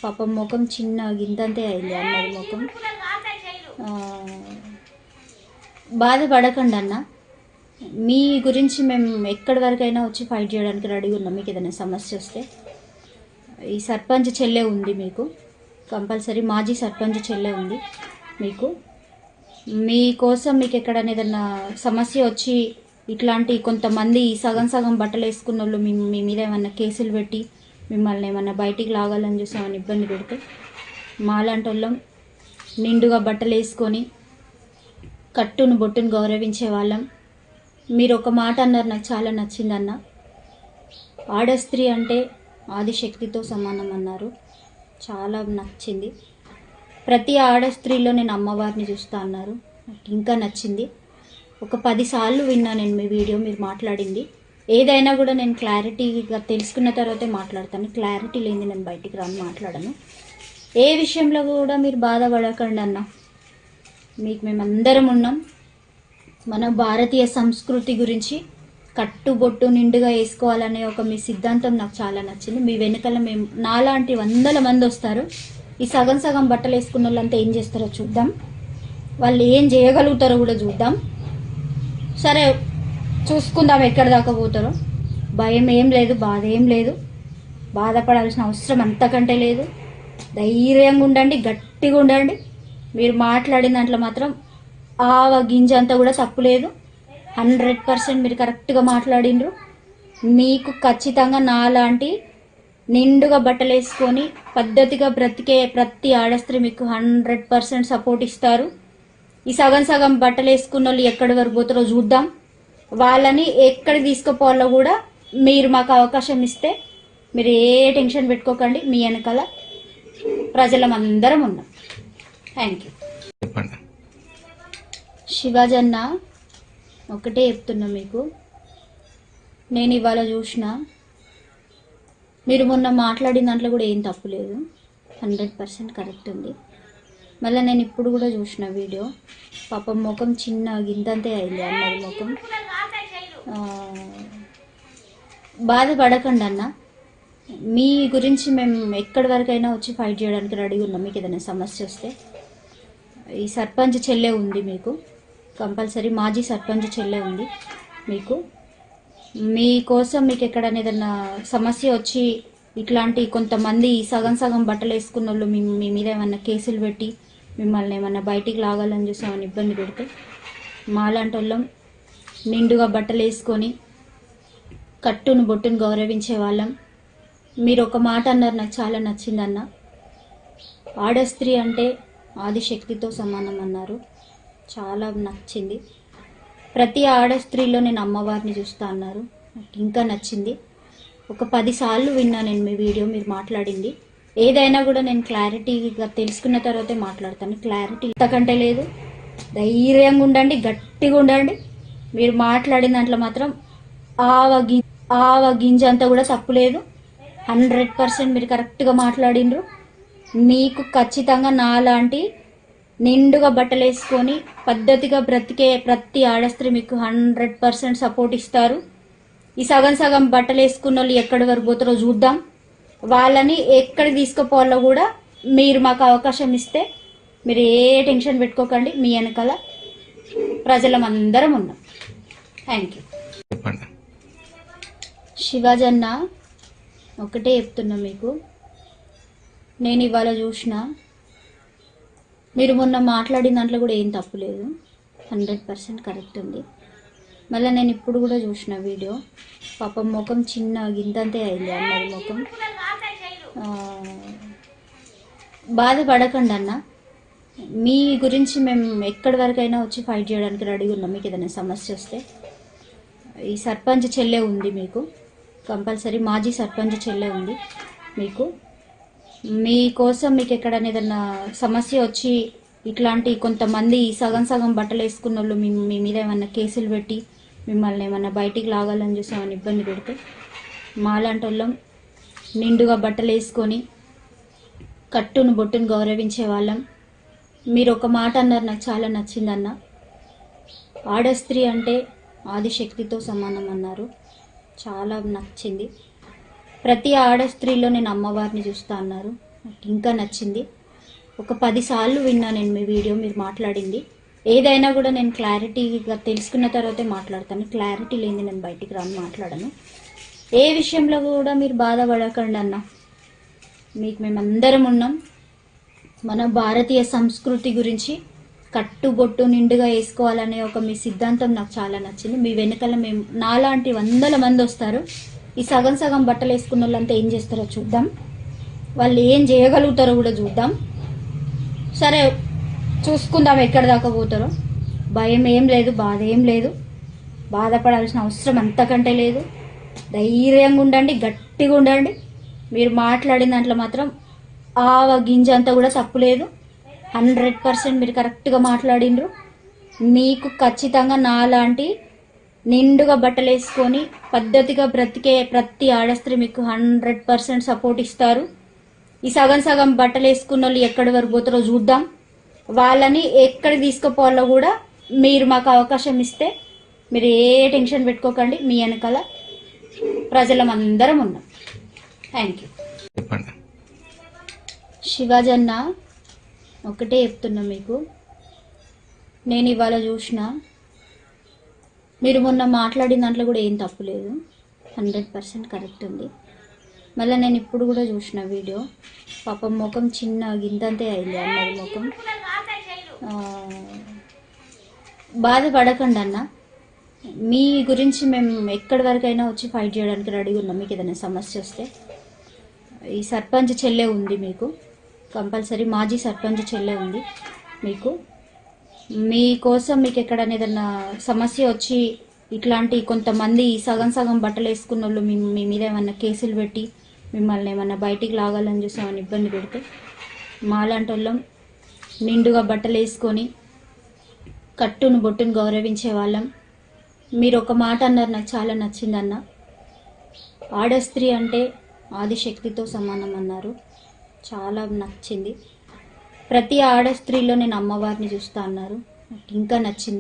పాపం ముఖం చిన్న గింతంతే అయింది అన్నది ముఖం. బాధపడకండి అన్న, మీ గురించి మేము ఎక్కడి వరకైనా వచ్చి ఫైట్ చేయడానికి రెడీగా ఉన్నాం. మీకు ఏదైనా సమస్య వస్తే ఈ సర్పంచ్ చెల్లె ఉంది మీకు, కంపల్సరీ మాజీ సర్పంచ్ చెల్లె ఉంది మీకు. మీకోసం మీకు ఎక్కడైనా ఏదైనా సమస్య వచ్చి ఇట్లాంటి కొంతమంది సగం సగం బట్టలు వేసుకున్న వాళ్ళు మీ మీద ఏమన్నా కేసులు పెట్టి మిమ్మల్ని ఏమన్నా బయటికి లాగాలని చూసి ఏమైనా ఇబ్బంది పెడితే, మాలాంటి వాళ్ళం నిండుగా బట్టలు వేసుకొని కట్టును బొట్టును గౌరవించే వాళ్ళం. మీరు ఒక మాట అన్నారు, నాకు చాలా నచ్చిందన్న. ఆడ స్త్రీ అంటే ఆదిశక్తితో సమానం అన్నారు, చాలా నచ్చింది. ప్రతి ఆడ స్త్రీలో నేను అమ్మవారిని చూస్తా అన్నారు, నాకు ఇంకా నచ్చింది. ఒక 10 సార్లు విన్నా నేను మీ వీడియో, మీరు మాట్లాడింది. ఏదైనా కూడా నేను క్లారిటీగా తెలుసుకున్న తర్వాతే మాట్లాడతాను. క్లారిటీ లేని నేను బయటికి రాను, మాట్లాడను. ఏ విషయంలో కూడా మీరు బాధపడకండి అన్న, మీకు మేమందరం ఉన్నాం. మన భారతీయ సంస్కృతి గురించి కట్టుబొట్టు నిండుగా వేసుకోవాలనే ఒక మీ సిద్ధాంతం నాకు చాలా నచ్చింది. మీ వెనుకల మేము నాలాంటి 100 మంది వస్తారు. ఈ సగం సగం బట్టలు వేసుకున్న వాళ్ళంతా ఏం చేస్తారో చూద్దాం, వాళ్ళు ఏం చేయగలుగుతారో కూడా చూద్దాం. సరే చూసుకుందాం ఎక్కడి దాకా పోతారో. భయం ఏం లేదు, బాధ ఏం లేదు, బాధపడాల్సిన అవసరం అంతకంటే లేదు. ధైర్యంగా ఉండండి, గట్టిగా ఉండండి. మీరు మాట్లాడిన దాంట్లో మాత్రం ఆవ గింజ అంతా కూడా తప్పు లేదు. 100% మీరు కరెక్ట్గా మాట్లాడిండ్రు. మీకు ఖచ్చితంగా నాలాంటి నిండుగా బట్టలు వేసుకొని పద్ధతిగా బ్రతికే ప్రతి ఆడస్త్రీ మీకు 100% సపోర్ట్ ఇస్తారు. ఈ సగం సగం బట్టలు వేసుకున్న వాళ్ళు ఎక్కడి వరకు పోతారో చూద్దాం. వాళ్ళని ఎక్కడికి తీసుకుపోవాలో కూడా మీరు మాకు అవకాశం ఇస్తే, మీరు ఏ టెన్షన్ పెట్టుకోకండి. మీ వెనకాల ప్రజలం అందరం ఉన్నాం. Thank you. శివాజన్న, ఒకటే చెప్తున్నా మీకు, నేను ఇవాళ చూసిన మీరు మొన్న మాట్లాడిన దాంట్లో కూడా ఏం తప్పు లేదు, 100% కరెక్ట్ ఉంది. మళ్ళీ నేను ఇప్పుడు కూడా చూసిన వీడియో, పాపం ముఖం చిన్న గింతంతే అయింది అన్నది ముఖం. బాధపడకండి అన్న, మీ గురించి మేము ఎక్కడి వరకైనా వచ్చి ఫైట్ చేయడానికి రెడీగా ఉన్నాం. మీకు ఏదైనా సమస్య వస్తే ఈ సర్పంచ్ చెల్లె ఉంది మీకు, కంపల్సరీ మాజీ సర్పంచ్ చెల్లె ఉంది మీకు. మీకోసం మీకు ఎక్కడైనా ఏదైనా సమస్య వచ్చి ఇట్లాంటి కొంతమంది సగం సగం బట్టలు వేసుకున్న వాళ్ళు మీ మీద ఏమన్నా కేసులు పెట్టి మిమ్మల్ని ఏమన్నా బయటికి లాగాలని చూసి ఏమైనా ఇబ్బంది పెడితే, మాలాంటి వాళ్ళం నిండుగా బట్టలు వేసుకొని కట్టును బొట్టును గౌరవించే వాళ్ళం. మీరు ఒక మాట అన్నారు, నాకు చాలా నచ్చిందన్న. ఆడ స్త్రీ అంటే ఆదిశక్తితో సమానం అన్నారు, చాలా నచ్చింది. ప్రతి ఆడ స్త్రీలో నేను అమ్మవారిని చూస్తా అన్నారు, నాకు ఇంకా నచ్చింది. ఒక 10 సార్లు విన్నా నేను మీ వీడియో, మీరు మాట్లాడింది. ఏదైనా కూడా నేను క్లారిటీగా తెలుసుకున్న తర్వాతే మాట్లాడతాను. క్లారిటీ ఇంతకంటే లేదు. ధైర్యంగా ఉండండి, గట్టిగా ఉండండి. మీరు మాట్లాడిన దాంట్లో మాత్రం ఆవ గింజ అంతా కూడా తప్పు లేదు. 100% మీరు కరెక్ట్గా మాట్లాడిండ్రు. మీకు ఖచ్చితంగా నాలాంటి నిండుగా బట్టలు వేసుకొని పద్ధతిగా బ్రతికే ప్రతి ఆడస్త్రీ మీకు 100% సపోర్ట్ ఇస్తారు. ఈ సగం సగం బట్టలు వేసుకున్న వాళ్ళు ఎక్కడి వరకు పోతారో చూద్దాం. వాళ్ళని ఎక్కడికి తీసుకుపోవాలో కూడా మీరు మాకు అవకాశం ఇస్తే, మీరు ఏ టెన్షన్ పెట్టుకోకండి. మీ వెనకాల ప్రజలం అందరం ఉన్నాం. Thank you. శివాజన్న, ఒకటే చెప్తున్నా మీకు, నేను ఇవాళ చూసిన మీరు మొన్న మాట్లాడిన దాంట్లో కూడా ఏం తప్పు లేదు, 100% కరెక్ట్ ఉంది. మళ్ళీ నేను ఇప్పుడు కూడా చూసిన వీడియో, పాపం ముఖం చిన్న గింతంతే అయింది అన్నది ముఖం. బాధపడకండి అన్న, మీ గురించి మేము ఎక్కడి వరకైనా వచ్చి ఫైట్ చేయడానికి రెడీగా ఉన్నాం. మీకు ఏదైనా సమస్య వస్తే ఈ సర్పంచ్ చెల్లె ఉంది మీకు, కంపల్సరీ మాజీ సర్పంచ్ చెల్లె ఉంది మీకు. మీకోసం మీకు ఎక్కడైనా ఏదైనా సమస్య వచ్చి ఇట్లాంటి కొంతమంది సగం సగం బట్టలు వేసుకున్న వాళ్ళు మీ మీద ఏమన్నా కేసులు పెట్టి మిమ్మల్ని ఏమన్నా బయటికి లాగాలని చూసి ఏమైనా ఇబ్బంది పెడితే, మాలాంటి వాళ్ళం నిండుగా బట్టలు వేసుకొని కట్టును బొట్టును గౌరవించే వాళ్ళం. మీరు ఒక మాట అన్నారు, నాకు చాలా నచ్చిందన్న. ఆడ స్త్రీ అంటే ఆదిశక్తితో సమానం అన్నారు, చాలా నచ్చింది. ప్రతి ఆడ స్త్రీలో నేను అమ్మవారిని చూస్తా అన్నారు, నాకు ఇంకా నచ్చింది. ఒక 10 సార్లు విన్నా నేను మీ వీడియో, మీరు మాట్లాడింది. ఏదైనా కూడా నేను క్లారిటీగా తెలుసుకున్న తర్వాతే మాట్లాడతాను. క్లారిటీ లేని నేను బయటికి రాను, మాట్లాడను. ఏ విషయంలో కూడా మీరు బాధపడకండి అన్న. మీకు మేమందరం ఉన్నాం. మన భారతీయ సంస్కృతి గురించి కట్టుబొట్టు నిండుగా వేసుకోవాలనే ఒక మీ సిద్ధాంతం నాకు చాలా నచ్చింది. మీ వెనకాల మేము నాలాంటి 100 మంది వస్తారు. ఈ సగం సగం బట్టలు వేసుకున్న వాళ్ళంతా ఏం చేస్తారో చూద్దాం. వాళ్ళు ఏం చేయగలుగుతారో కూడా చూద్దాం. సరే, చూసుకుందాం ఎక్కడ దాకా పోతారో. భయం ఏం లేదు, బాధ ఏం లేదు, బాధపడాల్సిన అవసరం అంతకంటే లేదు. ధైర్యంగా ఉండండి, గట్టిగా ఉండండి. మీరు మాట్లాడిన దాంట్లో మాత్రం ఆవ గింజ అంతా కూడా తప్పు లేదు. 100% మీరు కరెక్ట్గా మాట్లాడిండ్రు. మీకు ఖచ్చితంగా నాలాంటి నిండుగా బట్టలు వేసుకొని పద్ధతిగా బ్రతికే ప్రతి ఆడస్త్రీ మీకు 100% సపోర్ట్ ఇస్తారు. ఈ సగం సగం బట్టలు వేసుకున్న వాళ్ళు ఎక్కడి వరకు పోతారో చూద్దాం. వాళ్ళని ఎక్కడికి తీసుకుపోవాలో కూడా మీరు మాకు అవకాశం ఇస్తే మీరు ఏ టెన్షన్ పెట్టుకోకండి. మీ వెనకాల ప్రజలం అందరం ఉన్నాం. Thank you. చెప్పండి. శివాజన్న, ఒకటే చెప్తున్నా మీకు, నేను ఇవాళ చూసిన మీరు మొన్న మాట్లాడిన దాంట్లో కూడా ఏం తప్పు లేదు, 100% కరెక్ట్ ఉంది. మళ్ళీ నేను ఇప్పుడు కూడా చూసిన వీడియో, పాపం ముఖం చిన్న గింతంతే అయింది అన్నది ముఖం. బాధపడకండి అన్న. మీ గురించి మేము ఎక్కడి వరకైనా వచ్చి ఫైట్ చేయడానికి రెడీగా ఉన్నాం. మీకు ఏదైనా సమస్య వస్తే ఈ సర్పంచ్ చెల్లె ఉంది మీకు, కంపల్సరీ మాజీ సర్పంచ్ చెల్లె ఉంది మీకు. మీకోసం మీకు ఎక్కడైనా ఏదన్నా సమస్య వచ్చి ఇట్లాంటి కొంతమంది సగం సగం బట్టలు వేసుకున్న వాళ్ళు మీ మీద ఏమన్నా కేసులు పెట్టి మిమ్మల్ని ఏమన్నా బయటికి లాగాలని చూసి ఏమైనా ఇబ్బంది పెడితే, మాలాంటి వాళ్ళం నిండుగా బట్టలు వేసుకొని కట్టును బొట్టును గౌరవించే వాళ్ళం. మీరు ఒక మాట అన్నారు, నాకు చాలా నచ్చింది అన్న. ఆడస్త్రీ అంటే ఆదిశక్తితో సమానం అన్నారు, చాలా నచ్చింది. ప్రతి ఆడస్త్రీలో నేను అమ్మవారిని చూస్తా అన్నారు, నాకు ఇంకా నచ్చింది.